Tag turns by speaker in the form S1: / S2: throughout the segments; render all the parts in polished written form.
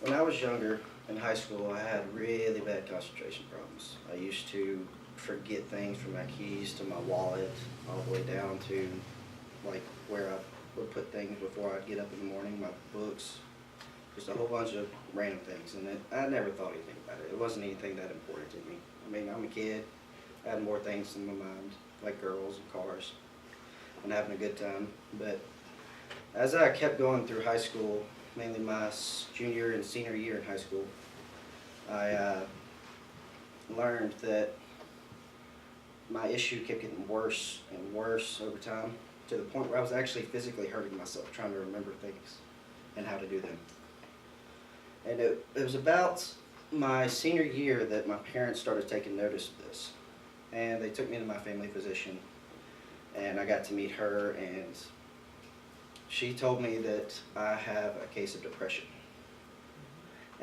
S1: When I was younger, in high school, I had really bad concentration problems. I used to forget things from my keys to my wallet, all the way down to like where I would put things before I'd get up in the morning, my books, just a whole bunch of random things. And I never thought anything about it. It wasn't anything that important to me. I mean, I'm a kid. I had more things in my mind, like girls and cars, and having a good time. But as I kept going through high school, mainly my junior and senior year in high school, I learned that my issue kept getting worse and worse over time, to the point where I was actually physically hurting myself trying to remember things and how to do them. And it was about my senior year that my parents started taking notice of this. And they took me to my family physician, and I got to meet her, and she told me that I have a case of depression.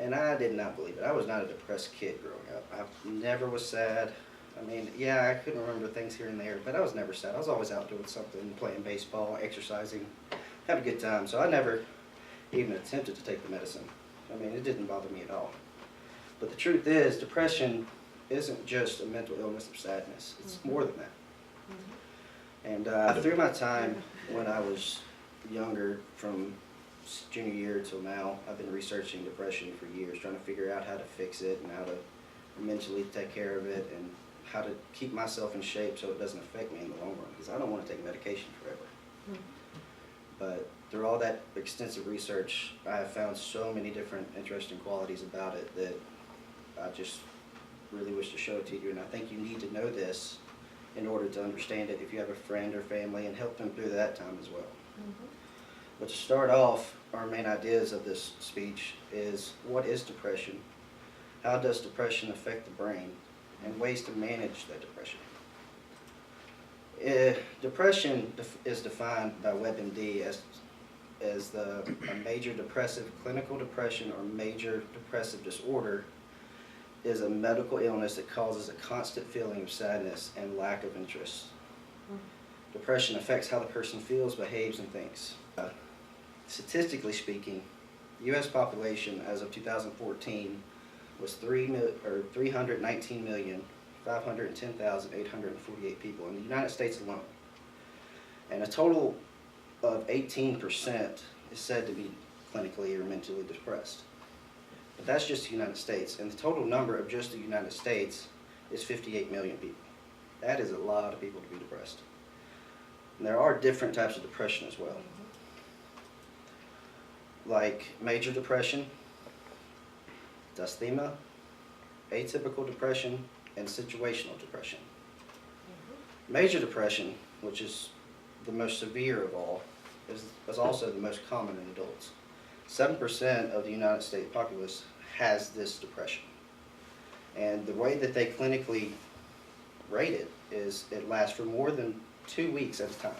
S1: And I did not believe it. I was not a depressed kid growing up. I never was sad. I mean, yeah, I couldn't remember things here and there, but I was never sad. I was always out doing something, playing baseball, exercising, having a good time. So I never even attempted to take the medicine. I mean, it didn't bother me at all. But the truth is, depression isn't just a mental illness of sadness. It's more than that. And through my time when I was younger, from junior year till now, I've been researching depression for years, trying to figure out how to fix it and how to mentally take care of it and how to keep myself in shape so it doesn't affect me in the long run, because I don't want to take medication forever. But through all that extensive research, I have found so many different interesting qualities about it that I just really wish to show it to you, and I think you need to know this in order to understand it if you have a friend or family, and help them through that time as well. But to start off, our main ideas of this speech is: what is depression? How does depression affect the brain? And ways to manage that depression. Depression is defined by WebMD as a major depressive clinical depression or major depressive disorder is a medical illness that causes a constant feeling of sadness and lack of interest. Depression affects how the person feels, behaves, and thinks. Statistically speaking, the U.S. population as of 2014 was 319,510,848 people in the United States alone. And a total of 18% is said to be clinically or mentally depressed. But that's just the United States, and the total number of just the United States is 58 million people. That is a lot of people to be depressed. And there are different types of depression as well, like major depression, dysthema, atypical depression, and situational depression. Major depression, which is the most severe of all, is also the most common in adults. 7% of the United States populace has this depression. And the way that they clinically rate it is it lasts for more than 2 weeks at a time.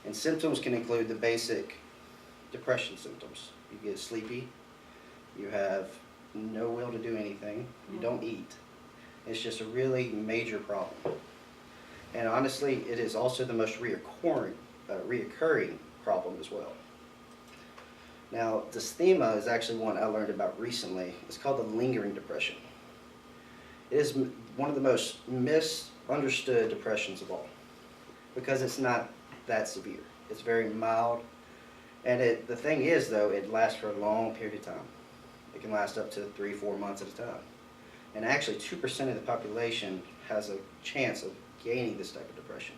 S1: And symptoms can include the basic depression symptoms. You get sleepy, you have no will to do anything, you don't eat. It's just a really major problem. And honestly, it is also the most reoccurring problem as well. Now, dysthema is actually one I learned about recently. It's called the lingering depression. It is one of the most misunderstood depressions of all, because it's not that severe. It's very mild. And the thing is, though, it lasts for a long period of time. It can last up to 3-4 months at a time. And actually, 2% of the population has a chance of gaining this type of depression.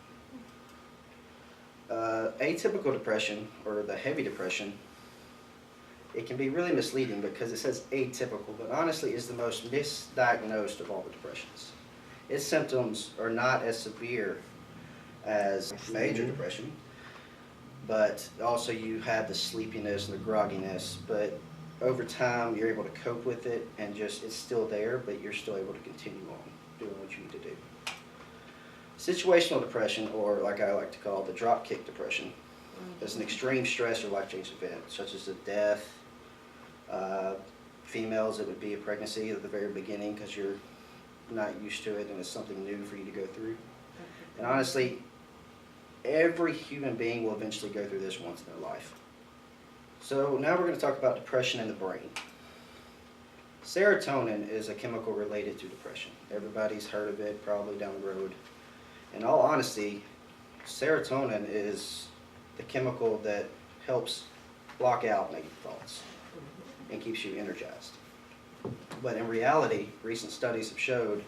S1: Atypical depression, or the heavy depression, it can be really misleading because it says atypical, but honestly is the most misdiagnosed of all the depressions. Its symptoms are not as severe as major depression, but also you have the sleepiness and the grogginess, but over time you're able to cope with it, and just it's still there, but you're still able to continue on doing what you need to do. Situational depression, or like I like to call it, the drop-kick depression, is an extreme stress or life-changing event, such as a death. Females, it would be a pregnancy at the very beginning because you're not used to it and it's something new for you to go through. And honestly, every human being will eventually go through this once in their life. So now we're going to talk about depression in the brain. Serotonin is a chemical related to depression. Everybody's heard of it probably down the road. In all honesty, serotonin is the chemical that helps block out negative thoughts and keeps you energized. But in reality, recent studies have showed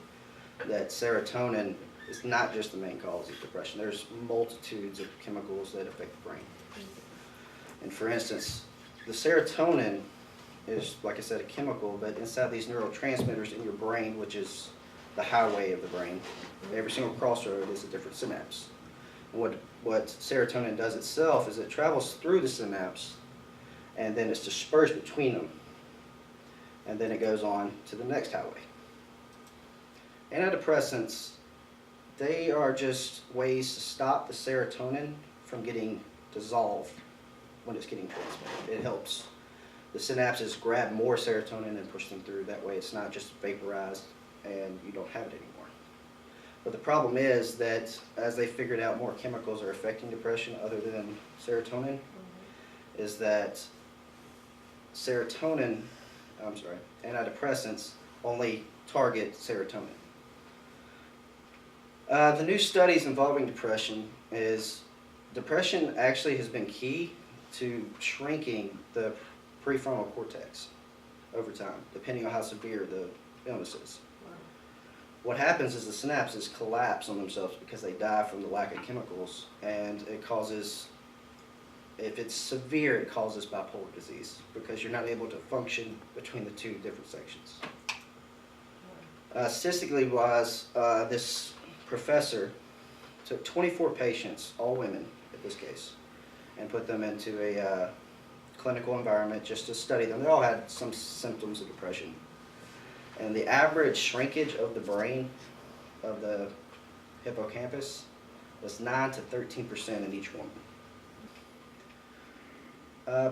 S1: that serotonin is not just the main cause of depression. There's multitudes of chemicals that affect the brain. And for instance, the serotonin is, like I said, a chemical, but inside these neurotransmitters in your brain, which is the highway of the brain, every single crossroad is a different synapse. And what serotonin does itself is it travels through the synapse, and then it's dispersed between them. And then it goes on to the next highway. Antidepressants, they are just ways to stop the serotonin from getting dissolved when it's getting transmitted. It helps the synapses grab more serotonin and push them through. That way it's not just vaporized and you don't have it anymore. But the problem is that as they figured out more chemicals are affecting depression other than serotonin, is that antidepressants only target serotonin. The new studies involving depression actually has been key to shrinking the prefrontal cortex over time, depending on how severe the illness is. Wow. What happens is the synapses collapse on themselves because they die from the lack of chemicals, and it causes, if it's severe, it causes bipolar disease because you're not able to function between the two different sections. Statistically wise, this professor took 24 patients, all women in this case, and put them into a clinical environment just to study them. They all had some symptoms of depression. And the average shrinkage of the brain, of the hippocampus, was 9 to 13% in each woman.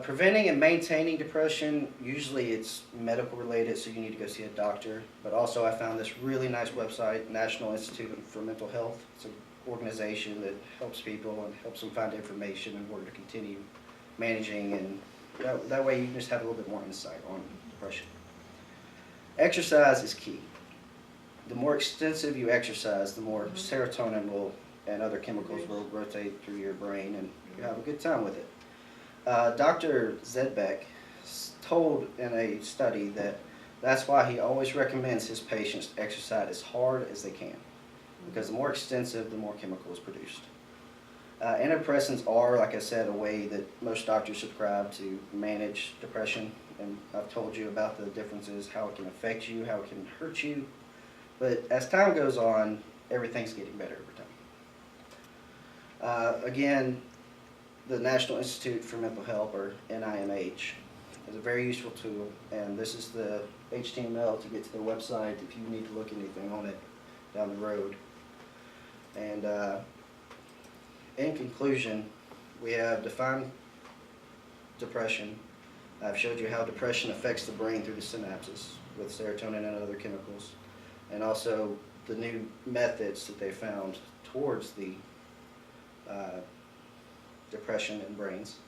S1: Preventing and maintaining depression, usually it's medical related, so you need to go see a doctor. But also I found this really nice website, National Institute for Mental Health. It's an organization that helps people and helps them find information in order to continue managing, and that way you can just have a little bit more insight on depression. Exercise is key. The more extensive you exercise, the more serotonin and other chemicals will rotate through your brain, and you have a good time with it. Dr. Zedbeck told in a study that that's why he always recommends his patients to exercise as hard as they can, because the more extensive, the more chemical is produced. Antidepressants are, like I said, a way that most doctors subscribe to manage depression, and I've told you about the differences, how it can affect you, how it can hurt you, but as time goes on, everything's getting better over time. Again, the National Institute for Mental Health, or NIMH, is a very useful tool, and this is the HTML to get to their website if you need to look anything on it down the road. And in conclusion, we have defined depression. I've showed you how depression affects the brain through the synapses with serotonin and other chemicals, and also the new methods that they found towards the depression in brains,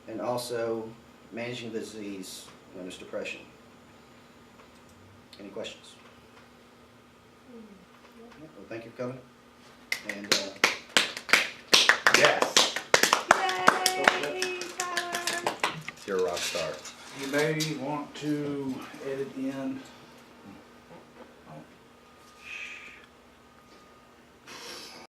S1: and also managing the disease known as depression. Any questions? Yeah, well, thank you for coming. And
S2: yes,
S3: Yay, Tyler!
S2: you're a rock star.
S4: You may want to edit in